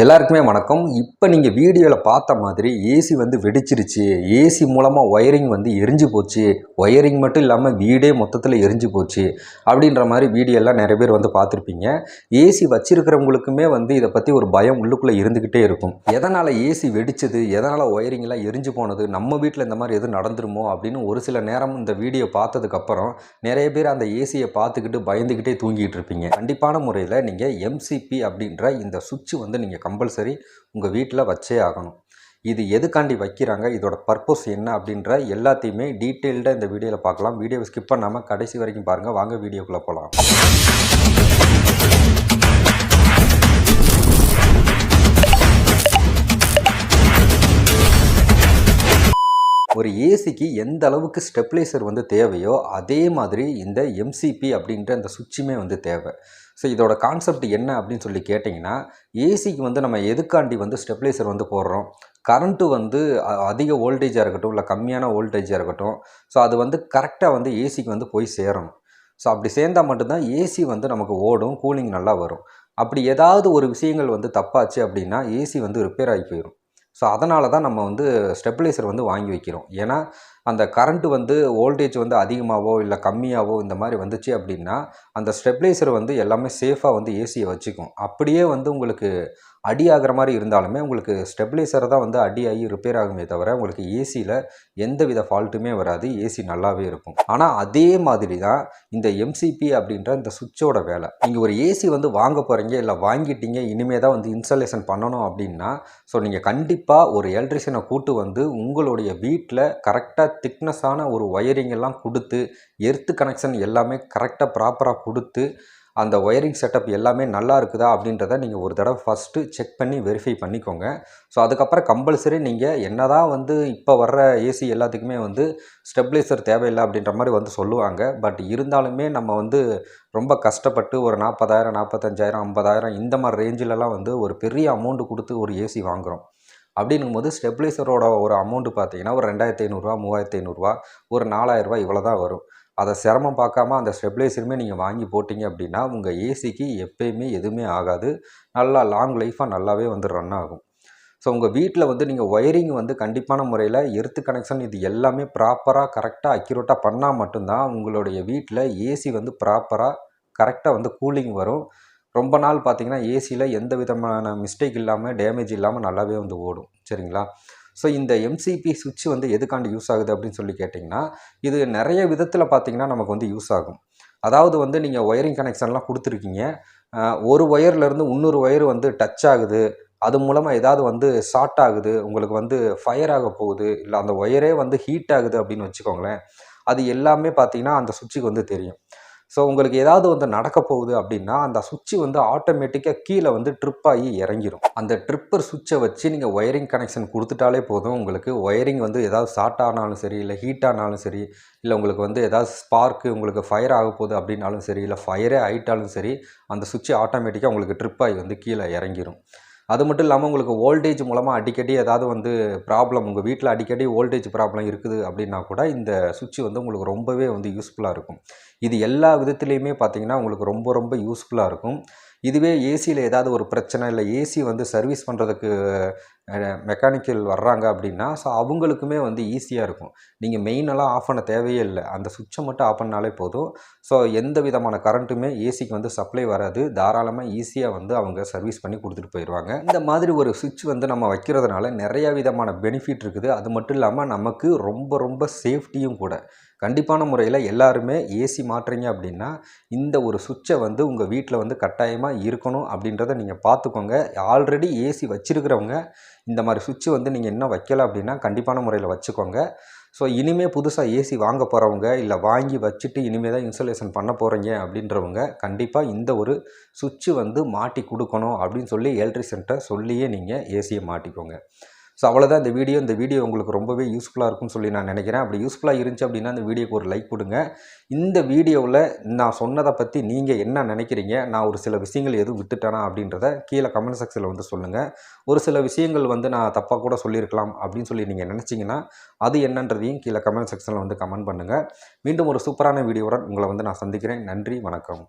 எல்லாருக்குமே வணக்கம். இப்போ நீங்கள் வீடியோவில் பார்த்த மாதிரி ஏசி வந்து வெடிச்சிருச்சு, ஏசி மூலமாக ஒயரிங் வந்து எரிஞ்சு போச்சு, ஒயரிங் மட்டும் இல்லாமல் வீடே மொத்தத்தில் எரிஞ்சு போச்சு அப்படின்ற மாதிரி வீடியோலாம் நிறைய பேர் வந்து பார்த்துருப்பீங்க. ஏசி வச்சிருக்கிறவங்களுக்குமே வந்து இதை பற்றி ஒரு பயம் உள்ளுக்குள்ளே இருந்துக்கிட்டே இருக்கும். எதனால் ஏசி வெடிச்சது, எதனால் ஒயரிங்லாம் எரிஞ்சு போனது, நம்ம வீட்டில் இந்த மாதிரி எதுவும் நடந்துருமோ அப்படின்னு ஒரு சில நேரம் இந்த வீடியோ பார்த்ததுக்கப்புறம் நிறைய பேர் அந்த ஏசியை பார்த்துக்கிட்டு பயந்துக்கிட்டே தூங்கிட்டு இருப்பீங்க. கண்டிப்பான முறையில் நீங்கள் எம்சிபி அப்படின்ற இந்த சுவிட்ச் வந்து நீங்கள் கம்பல்சரி உங்கள் வீட்டில் வச்சே ஆகணும். இது எதுக்காண்டி வைக்கிறாங்க, இதோட பர்பஸ் என்ன அப்படின்ற எல்லாத்தையுமே டீட்டெயில்டாக இந்த வீடியோவில் பார்க்கலாம். வீடியோவை ஸ்கிப் பண்ணாமல் கடைசி வரைக்கும் பாருங்கள். வாங்க வீடியோக்குள்ளே போகலாம். ஒரு ஏசிக்கு எந்த அளவுக்கு ஸ்டெப்லைசர் வந்து தேவையோ அதே மாதிரி இந்த எம்சிபி அப்படின்ற அந்த சுவிட்சுமே வந்து தேவை. ஸோ இதோட கான்செப்ட் என்ன அப்படின்னு சொல்லி கேட்டிங்கன்னா, ஏசிக்கு வந்து நம்ம எதுக்காண்டி வந்து ஸ்டெப்லைசர் வந்து போடுறோம், கரண்ட்டு வந்து அதிக வோல்டேஜாக இருக்கட்டும் இல்லை கம்மியான வோல்டேஜாக இருக்கட்டும், ஸோ அது வந்து கரெக்டாக வந்து ஏசிக்கு வந்து போய் சேரணும். ஸோ அப்படி சேர்ந்தால் மட்டும்தான் ஏசி வந்து நமக்கு ஓடும், கூலிங் நல்லா வரும். அப்படி ஏதாவது ஒரு விஷயங்கள் வந்து தப்பாச்சு அப்படின்னா ஏசி வந்து ரிப்பேர் ஆகி போயிடும். ஸோ அதனால தான் நம்ம வந்து ஸ்டெபிலைசர் வந்து வாங்கி வைக்கிறோம். ஏன்னா அந்த கரண்ட்டு வந்து வோல்டேஜ் வந்து அதிகமாகவோ இல்லை கம்மியாகவோ இந்த மாதிரி வந்துச்சு அப்படின்னா அந்த ஸ்டெபிலைசர் வந்து எல்லாமே சேஃபாக வந்து ஏசியை வச்சுக்கும். அப்படியே வந்து உங்களுக்கு அடி ஆகிற மாதிரி இருந்தாலுமே உங்களுக்கு ஸ்டெபிலைசர் தான் வந்து அடி ஆகி ரிப்பேர் ஆகுமே தவிர உங்களுக்கு ஏசியில் எந்த வித ஃபால்ட்டுமே வராது, ஏசி நல்லாவே இருக்கும். ஆனால் அதே மாதிரி தான் இந்த எம்சிபி அப்படின்ற இந்த சுவிட்சோட வேலை. நீங்கள் ஒரு ஏசி வந்து வாங்க போகிறீங்க இல்லை வாங்கிட்டீங்க, இனிமேல் தான் வந்து இன்ஸ்டாலேஷன் பண்ணணும் அப்படின்னா ஸோ நீங்கள் கண்டிப்பாக ஒரு எலக்ட்ரிஷியனை கூட்டு வந்து உங்களுடைய வீட்டில் கரெக்டாக திக்னஸான ஒரு ஒயரிங் எல்லாம் கொடுத்து, எர்த்து கனெக்ஷன் எல்லாமே கரெக்டாக ப்ராப்பராக கொடுத்து அந்த ஒயரிங் செட்டப் எல்லாமே நல்லா இருக்குதா அப்படின்றத நீங்கள் ஒரு தடவை ஃபஸ்ட்டு செக் பண்ணி வெரிஃபை பண்ணிக்கோங்க. ஸோ அதுக்கப்புறம் கம்பல்சரி நீங்கள் என்ன தான் வந்து இப்போ வர்ற ஏசி எல்லாத்துக்குமே வந்து ஸ்டெபிலைசர் தேவையில்லை அப்படின்ற மாதிரி வந்து சொல்லுவாங்க. பட் இருந்தாலுமே நம்ம வந்து ரொம்ப கஷ்டப்பட்டு ஒரு 40,000 45,000 50,000 இந்த மாதிரி ரேஞ்சிலலாம் வந்து ஒரு பெரிய அமௌண்ட்டு கொடுத்து ஒரு ஏசி வாங்குகிறோம். அப்படிங்கும்போது ஸ்டெபிலைசரோட ஒரு அமௌண்ட்டு பார்த்தீங்கன்னா ஒரு 2,500 3,500 ஒரு 4,000 இவ்வளோ தான் வரும். அதை சிரமம் பார்க்காம அந்த ஸ்டெபிலைசருமே நீங்கள் வாங்கி போட்டிங்க அப்படின்னா உங்கள் ஏசிக்கு எப்பயுமே எதுவுமே ஆகாது, நல்லா லாங் லைஃபாக நல்லாவே வந்து ரன் ஆகும். ஸோ உங்கள் வீட்டில் வந்து நீங்கள் ஒயரிங் வந்து கண்டிப்பான முறையில் எர்த்து கனெக்ஷன் இது எல்லாமே ப்ராப்பராக கரெக்டாக அக்யூரேட்டாக பண்ணால் மட்டும்தான் உங்களுடைய வீட்டில் ஏசி வந்து ப்ராப்பராக கரெக்டாக வந்து கூலிங் வரும். ரொம்ப நாள் பார்த்தீங்கன்னா ஏசியில் எந்த விதமான மிஸ்டேக் இல்லாமல் டேமேஜ் இல்லாமல் நல்லாவே வந்து ஓடும். சரிங்களா? ஸோ இந்த எம்சிபி சுவிட்ச் வந்து எதுக்காண்டி யூஸ் ஆகுது அப்படின்னு சொல்லி கேட்டிங்கன்னா, இது நிறைய விதத்தில் பார்த்திங்கன்னா நமக்கு வந்து யூஸ் ஆகும். அதாவது வந்து நீங்கள் ஒயரிங் கனெக்ஷன்லாம் கொடுத்துருக்கீங்க, ஒரு ஒயர்லேருந்து இன்னொரு ஒயர் வந்து டச் ஆகுது, அது மூலமாக ஏதாவது வந்து ஷார்ட் ஆகுது, உங்களுக்கு வந்து ஃபயர் ஆக போகுது, இல்லை அந்த ஒயரே வந்து ஹீட் ஆகுது அப்படின்னு வச்சுக்கோங்களேன். அது எல்லாமே பார்த்திங்கன்னா அந்த சுவிட்சுக்கு வந்து தெரியும். ஸோ உங்களுக்கு ஏதாவது வந்து நடக்க போகுது அப்படின்னா அந்த சுவிட்சு வந்து ஆட்டோமேட்டிக்காக கீழே வந்து ட்ரிப் ஆகி இறங்கிடும். அந்த ட்ரிப்பர் சுவிட்சை வச்சு நீங்கள் ஒயரிங் கனெக்ஷன் கொடுத்துட்டாலே போதும், உங்களுக்கு ஒயரிங் வந்து ஏதாவது ஷார்ட் ஆனாலும் சரி, இல்லை ஹீட் ஆனாலும் சரி, இல்லை உங்களுக்கு வந்து ஏதாவது ஸ்பார்க்கு உங்களுக்கு ஃபயர் ஆக போகுது அப்படின்னாலும் சரி, இல்லை ஃபயரே ஆகிட்டாலும் சரி, அந்த சுவிட்சு ஆட்டோமேட்டிக்காக உங்களுக்கு ட்ரிப் ஆகி வந்து கீழே இறங்கிடும். அது மட்டும் இல்லாமல் உங்களுக்கு வோல்டேஜ் மூலமாக அடிக்கடி ஏதாவது வந்து ப்ராப்ளம், உங்கள் வீட்டில் அடிக்கடி வோல்டேஜ் ப்ராப்ளம் இருக்குது அப்படின்னா கூட இந்த சுவிட்ச் வந்து உங்களுக்கு ரொம்பவே வந்து யூஸ்ஃபுல்லாக இருக்கும். இது எல்லா விதத்துலேயுமே பார்த்திங்கன்னா உங்களுக்கு ரொம்ப ரொம்ப யூஸ்ஃபுல்லாக இருக்கும். இதுவே ஏசியில் ஏதாவது ஒரு பிரச்சனை இல்லை ஏசி வந்து சர்வீஸ் பண்ணுறதுக்கு மெக்கானிக்கல் வர்றாங்க அப்படின்னா ஸோ அவங்களுக்குமே வந்து ஈஸியாக இருக்கும். நீங்கள் மெயினெல்லாம் ஆஃப் பண்ண தேவையே இல்லை, அந்த சுவிட்சை மட்டும் ஆஃப் பண்ணாலே போதும். ஸோ எந்த விதமான கரண்ட்டுமே ஏசிக்கு வந்து சப்ளை வராது, தாராளமாக ஈஸியாக வந்து அவங்க சர்வீஸ் பண்ணி கொடுத்துட்டு போயிடுவாங்க. இந்த மாதிரி ஒரு சுவிட்ச் வந்து நம்ம வைக்கிறதுனால நிறையா விதமான பெனிஃபிட் இருக்குது. அது மட்டும் இல்லாமல் நமக்கு ரொம்ப ரொம்ப சேஃப்டியும் கூட. கண்டிப்பான முறையில் எல்லாருமே ஏசி மாற்றுறீங்க அப்படின்னா இந்த ஒரு சுவிட்சை வந்து உங்கள் வீட்டில் வந்து கட்டாயமாக இருக்கணும் அப்படின்றத நீங்கள் பார்த்துக்கோங்க. ஆல்ரெடி ஏசி வச்சுருக்கிறவங்க இந்த மாதிரி சுவிட்சு வந்து நீங்கள் இன்னும் வைக்கலை அப்படின்னா கண்டிப்பான முறையில் வச்சுக்கோங்க. ஸோ இனிமேல் புதுசாக ஏசி வாங்க போகிறவங்க இல்லை வாங்கி வச்சுட்டு இனிமேல் தான் இன்ஸ்டாலேஷன் பண்ண போகிறீங்க அப்படின்றவங்க கண்டிப்பாக இந்த ஒரு சுவிட்சு வந்து மாட்டி கொடுக்கணும் அப்படின்னு சொல்லி எலக்ட்ரிஷியன்கிட்ட சொல்லியே நீங்கள் ஏசியை மாட்டிக்கோங்க. ஸோ அவ்வளோதான் இந்த வீடியோ உங்களுக்கு ரொம்பவே யூஸ்ஃபுல்லாக இருக்கும்னு சொல்லி நான் நினைக்கிறேன். அப்படி யூஸ்ஃபுல்லாக இருந்துச்சு அப்படின்னா இந்த வீடியோக்கு ஒரு லைக் கொடுங்க. இந்த வீடியோவில் நான் சொன்னதை பற்றி நீங்கள் என்ன நினைக்கிறீங்க, நான் ஒரு சில விஷயங்கள் எதுவும் விட்டுட்டேனா அப்படின்றத கீழே கமெண்ட் செக்ஷனில் வந்து சொல்லுங்கள். ஒரு சில விஷயங்கள் வந்து நான் தப்பாக கூட சொல்லியிருக்கலாம் அப்படின்னு சொல்லி நீங்கள் நினச்சிங்கன்னா அது என்னன்றதையும் கீழே கமெண்ட் செக்ஷனில் வந்து கமெண்ட் பண்ணுங்கள். மீண்டும் ஒரு சூப்பரான வீடியோவுடன் உங்களை வந்து நான் சந்திக்கிறேன். நன்றி, வணக்கம்.